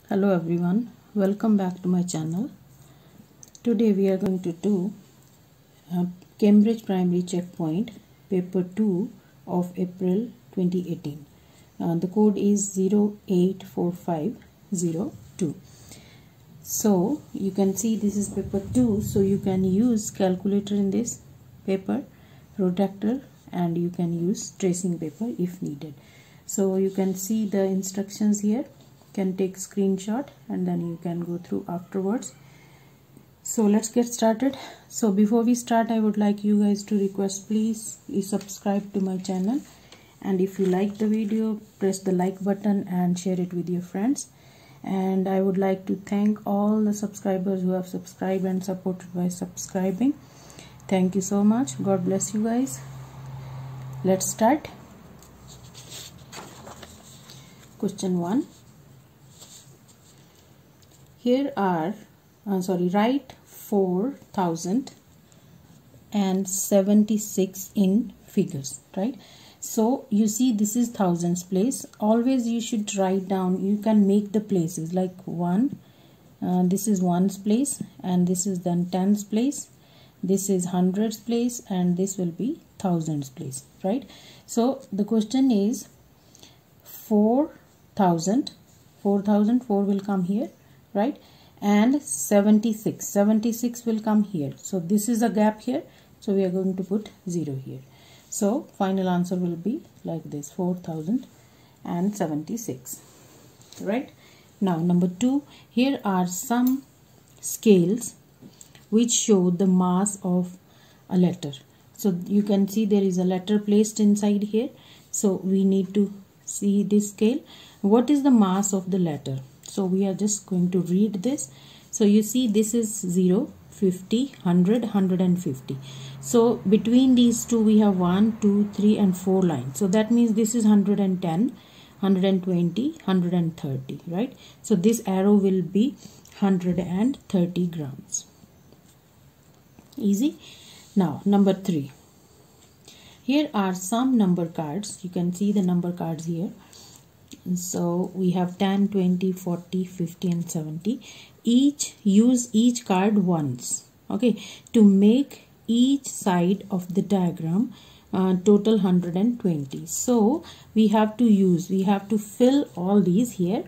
Hello everyone, welcome back to my channel. Today we are going to do Cambridge Primary Checkpoint Paper 2 of April 2018. The code is 084502. So you can see this is paper 2, so you can use calculator in this paper, protractor, and you can use tracing paper if needed. So you can see the instructions here. Can take screenshot and then you can go through afterwards. So let's get started. So before we start, I would like you guys to request, please subscribe to my channel, and if you like the video, press the like button and share it with your friends. And I would like to thank all the subscribers who have subscribed and supported by subscribing. Thank you so much. God bless you guys. Let's start. Question 1. Here are write 4076 in figures, right? So you see this is thousands place. Always you should write down, you can make the places like 1, this is ones place, and this is then tens place, this is hundreds place, and this will be thousands place, right? So the question is 4,000 4 will come here, right? And 76 will come here. So this is a gap here, so we are going to put 0 here. So final answer will be like this, 4076, right? Now number 2, here are some scales which show the mass of a letter. So you can see there is a letter placed inside here, so we need to see this scale. What is the mass of the letter? So we are just going to read this. So you see this is 0, 50, 100, 150. So between these two we have 1, 2, 3 and 4 lines. So that means this is 110, 120, 130, right? So this arrow will be 130 grams. Easy. Now number 3. Here are some number cards. You can see the number cards here. So we have 10, 20, 40, 50 and 70. Use each card once, okay, to make each side of the diagram total 120. So we have to fill all these here.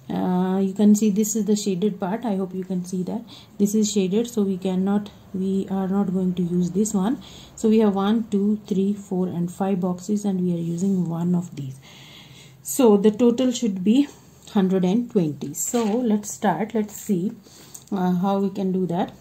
You can see this is the shaded part. I hope you can see that this is shaded, so we are not going to use this one. So we have 1, 2, 3, 4 and 5 boxes, and we are using one of these. So the total should be 120. So let's start. Let's see how we can do that.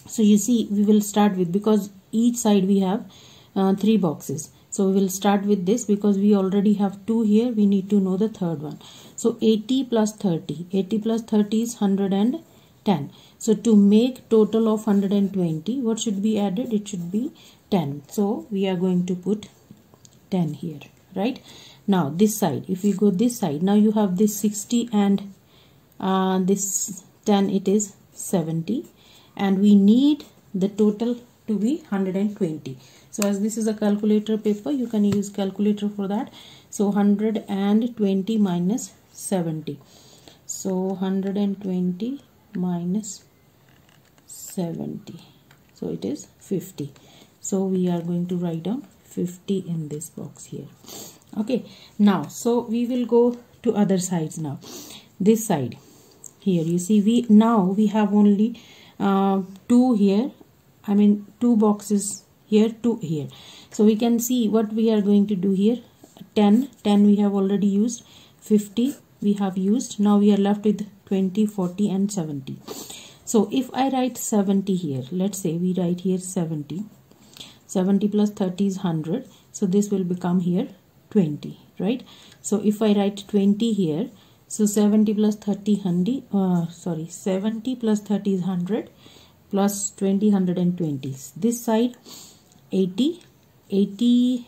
So you see, we will start with, because each side we have 3 boxes. So we will start with this because we already have 2 here. We need to know the third one. So 80 plus 30. 80 plus 30 is 110. So to make total of 120, what should be added? It should be 10. So we are going to put 10 here, right? Now this side, if we go this side, now you have this 60 and this 10, it is 70, and we need the total to be 120. So as this is a calculator paper, you can use calculator for that. So 120 minus 70. So 120 minus 70. So it is 50. So we are going to write down 50 in this box here. Okay, now so we will go to other sides now. This side here, you see we have only 2 here, 2 boxes here, 2 here. So we can see what we are going to do here. 10 we have already used, 50 we have used. Now we are left with 20, 40 and 70. So if I write 70 here, let's say we write here 70 plus 30 is 100. So this will become here 20, right? So if I write 20 here, so 70 plus 30 70 plus 30 is 100 plus 20, 120. This side 80 we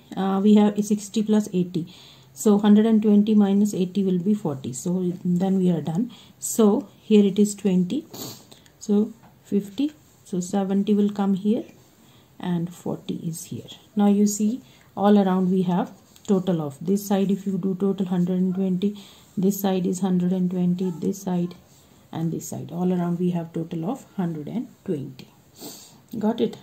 have 60 plus 80. So 120 minus 80 will be 40. So then we are done. So here it is 20. So 50. So 70 will come here and 40 is here. Now you see all around we have total of this side. If you do total 120, this side is 120, this side and this side. All around we have total of 120. Got it?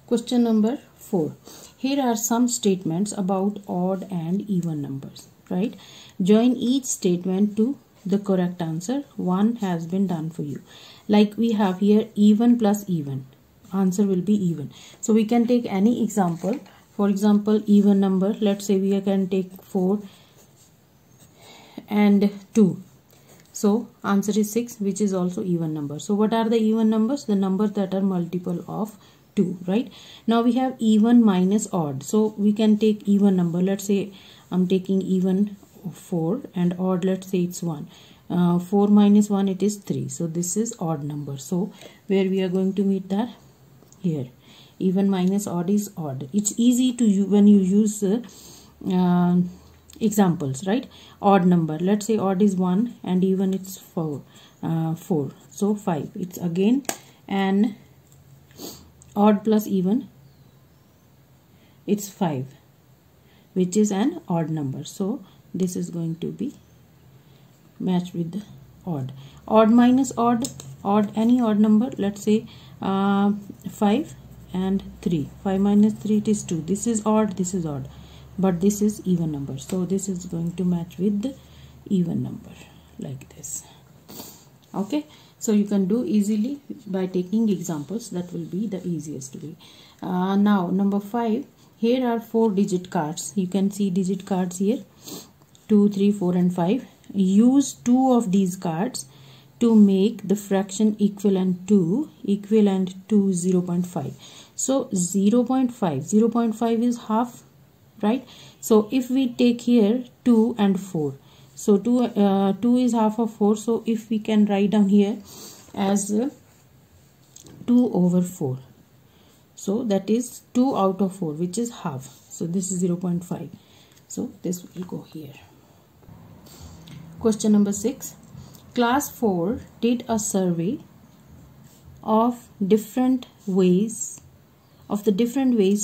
Question number 4. Here are some statements about odd and even numbers, right? Join each statement to the correct answer. One has been done for you. Like we have here even plus even. Answer will be even. So we can take any example. For example, even number. Let's say we can take 4 and 2. So answer is 6, which is also even number. So what are the even numbers? The numbers that are multiple of 2, right? Now we have even minus odd. So we can take even number. Let's say I'm taking even 4 and odd, let's say it's 1. 4 minus 1, it is 3. So this is odd number. So where we are going to meet that? Here. Even minus odd is odd. It's easy to use when you use examples, right? Odd number. Let's say odd is 1 and even it's 4. 4. So 5. It's again an odd plus even. It's 5, which is an odd number. So this is going to be matched with the odd. Odd minus odd. Odd, any odd number. Let's say 5 and 3. 5 minus 3, it is 2. This is odd, this is odd, but this is even number. So this is going to match with the even number like this. Okay, so you can do easily by taking examples. That will be the easiest way. Now number 5. Here are 4-digit cards. You can see digit cards here, 2, 3, 4 and 5. Use 2 of these cards to make the fraction equivalent to 0.5. So 0.5 is half, right? So if we take here 2 and 4, so 2 is half of 4. So if we can write down here as 2 over 4, so that is 2 out of 4, which is half. So this is 0.5. So this will go here. Question number 6. Class 4 did a survey of the different ways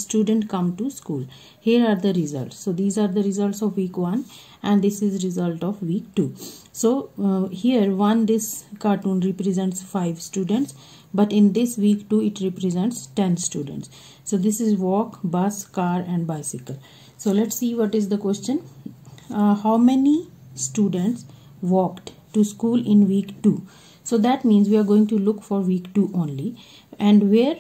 students come to school. Here are the results. So these are the results of week 1 and this is result of week 2. So here this cartoon represents 5 students, but in this week 2 it represents 10 students. So this is walk, bus, car and bicycle. So let's see what is the question. How many students walked to school in week 2? So that means we are going to look for week 2 only, and where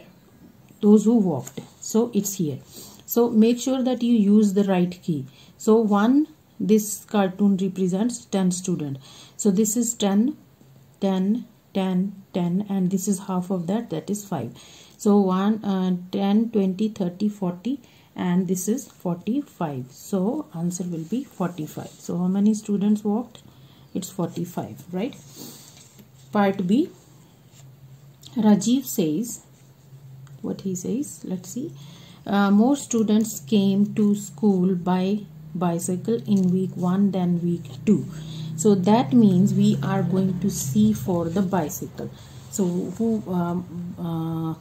those who walked. So it's here. So make sure that you use the right key. So this cartoon represents 10 students. So this is 10, 10, 10, 10 and this is half of that, that is 5. So 10, 20, 30, 40 and this is 45. So answer will be 45. So how many students walked? It's 45, right? Part B. Rajiv says, what he says, let's see. More students came to school by bicycle in week 1 than week 2. So that means we are going to see for the bicycle. So who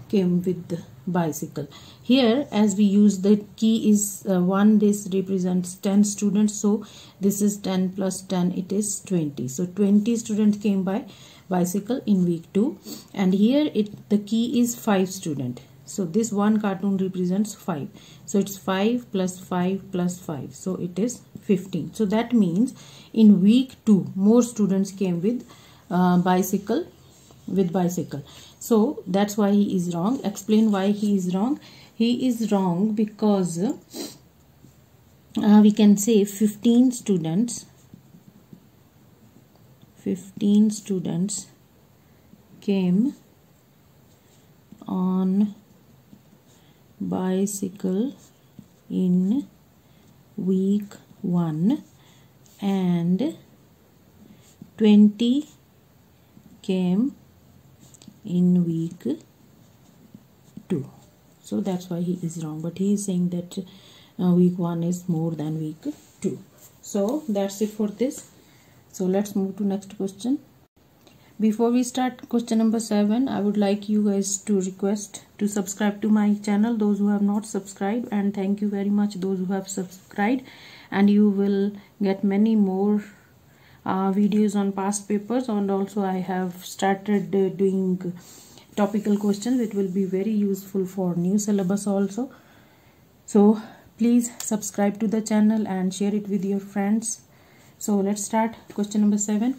came with the bicycle? Here as we use the key is 1, this represents 10 students. So this is 10 plus 10, it is 20. So 20 students came by bicycle in week 2 and here the key is 5 students. So this one cartoon represents 5. So it's 5 plus 5 plus 5. So it is 15. So that means in week 2 more students came with bicycle. So that's why he is wrong. Explain why he is wrong. He is wrong because we can say 15 students came on bicycle in week 1 and 20 came in week 2. So that's why he is wrong, but he is saying that week 1 is more than week 2. So that's it for this. So let's move to next question. Before we start question number 7, I would like you guys to request to subscribe to my channel, those who have not subscribed, and thank you very much those who have subscribed, and you will get many more videos on past papers. And also I have started doing topical questions. It will be very useful for new syllabus also. So please subscribe to the channel and share it with your friends. So let's start question number 7.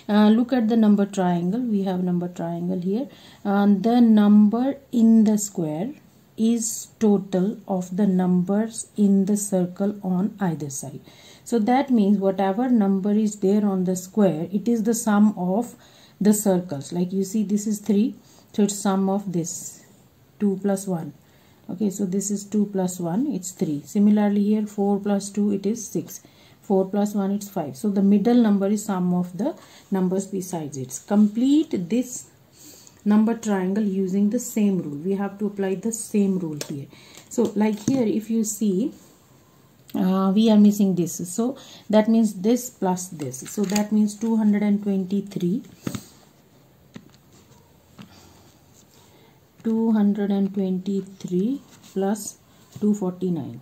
Look at the number triangle. We have number triangle here. The number in the square is total of the numbers in the circle on either side. So that means whatever number is there on the square, it is the sum of the circles. Like you see, this is 3, so it's sum of this 2 plus 1. Okay, so this is 2 plus 1, it's 3. Similarly here, 4 plus 2, it is 6. 4 plus 1, it's 5. So the middle number is sum of the numbers besides it. Complete this number triangle using the same rule. We have to apply the same rule here. So like here, if you see, we are missing this. So that means this plus this. So that means 223. 223 plus 249.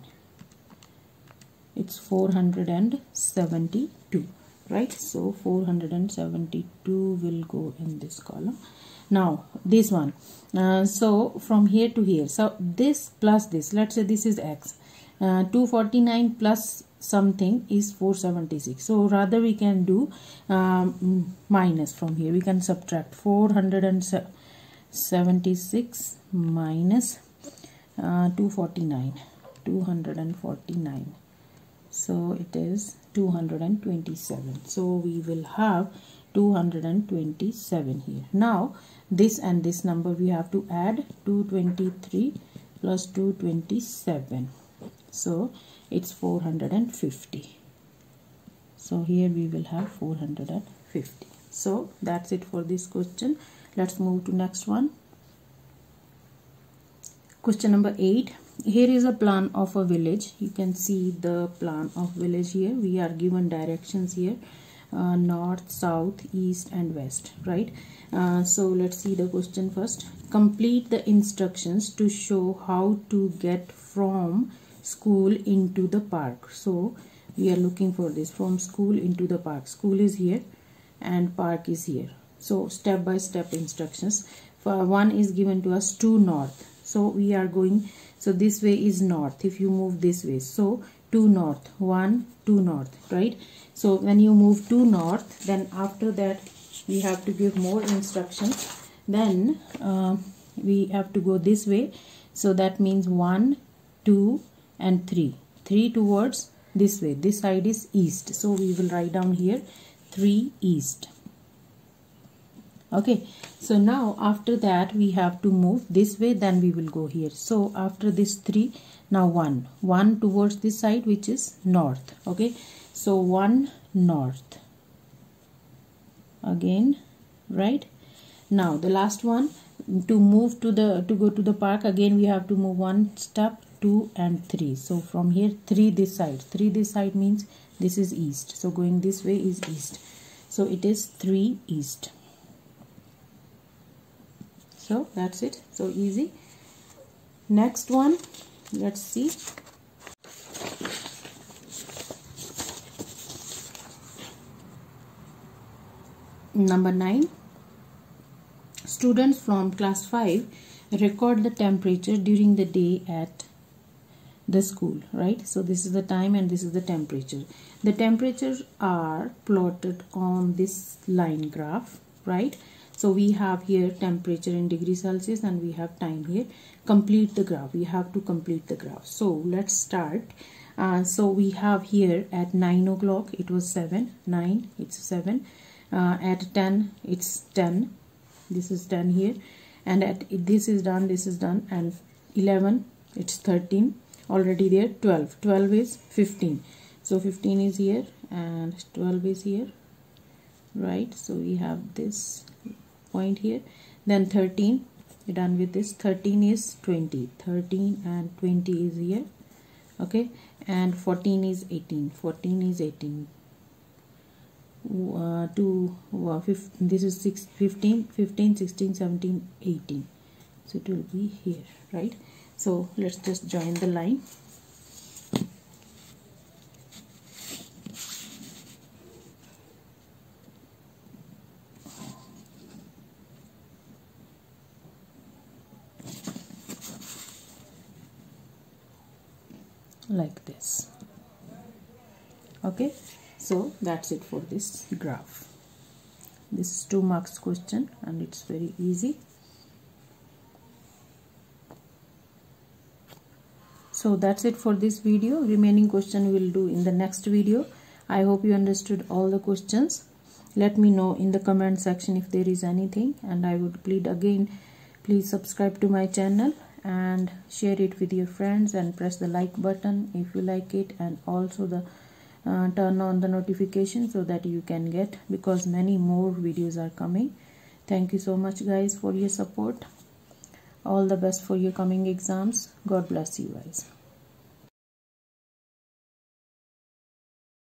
It's 472, right? So 472 will go in this column. Now this one, so from here to here, so this plus this, let's say this is x, 249 plus something is 476. So rather we can do minus from here. We can subtract 476 minus 249. So it is 227. So we will have 227 here. Now this and this number we have to add, 223 plus 227. So it's 450. So here we will have 450. So that's it for this question. Let's move to next one. Question number 8. Here is a plan of a village. You can see the plan of village here. We are given directions here, north, south, east and west, right? So let's see the question first. Complete the instructions to show how to get from school into the park. So we are looking for this, from school into the park. School is here and park is here. So step by step instructions. For one is given to us to north. So we are going, so this way is north. If you move this way, so to north, 1 to north, right? So when you move to north, then after that we have to give more instructions. Then we have to go this way. So that means 1, 2 and 3. 3 towards this way. This side is east. So we will write down here 3 east. Okay, so now after that we have to move this way, then we will go here. So after this 3, now 1 towards this side, which is north. Okay, so 1 north again, right? Now the last one, to move to go to the park, again we have to move 1 step, 2 and 3. So from here 3 this side. 3 this side means this is east. So going this way is east. So it is 3 east. So that's it. So easy. Next one, let's see. Number 9. Students from class 5 record the temperature during the day at the school, right? So this is the time and this is the temperature. The temperatures are plotted on this line graph, right? So we have here temperature in degrees Celsius and we have time here. Complete the graph. We have to complete the graph. So let's start. So we have here at 9 o'clock it was 7, 9, it's 7. At 10 it's 10. This is 10 here. And at this is done, and 11 it's 13. Already there. 12 is 15. So 15 is here and 12 is here, right? So we have this point here. Then 13, you're done with this. 13 is 20. 13 and 20 is here. Okay, and 14 is 18. 14 is 18. this is 15, 16, 17, 18. So it will be here, right? So let's just join the line. Like this. Okay, so that's it for this graph. This is 2 marks question and it's very easy. So that's it for this video. Remaining question we'll do in the next video. I hope you understood all the questions. Let me know in the comment section if there is anything, and I would plead again, please subscribe to my channel and share it with your friends and press the like button if you like it, and also the turn on the notification so that you can get, because many more videos are coming. Thank you so much guys for your support. All the best for your coming exams. God bless you guys.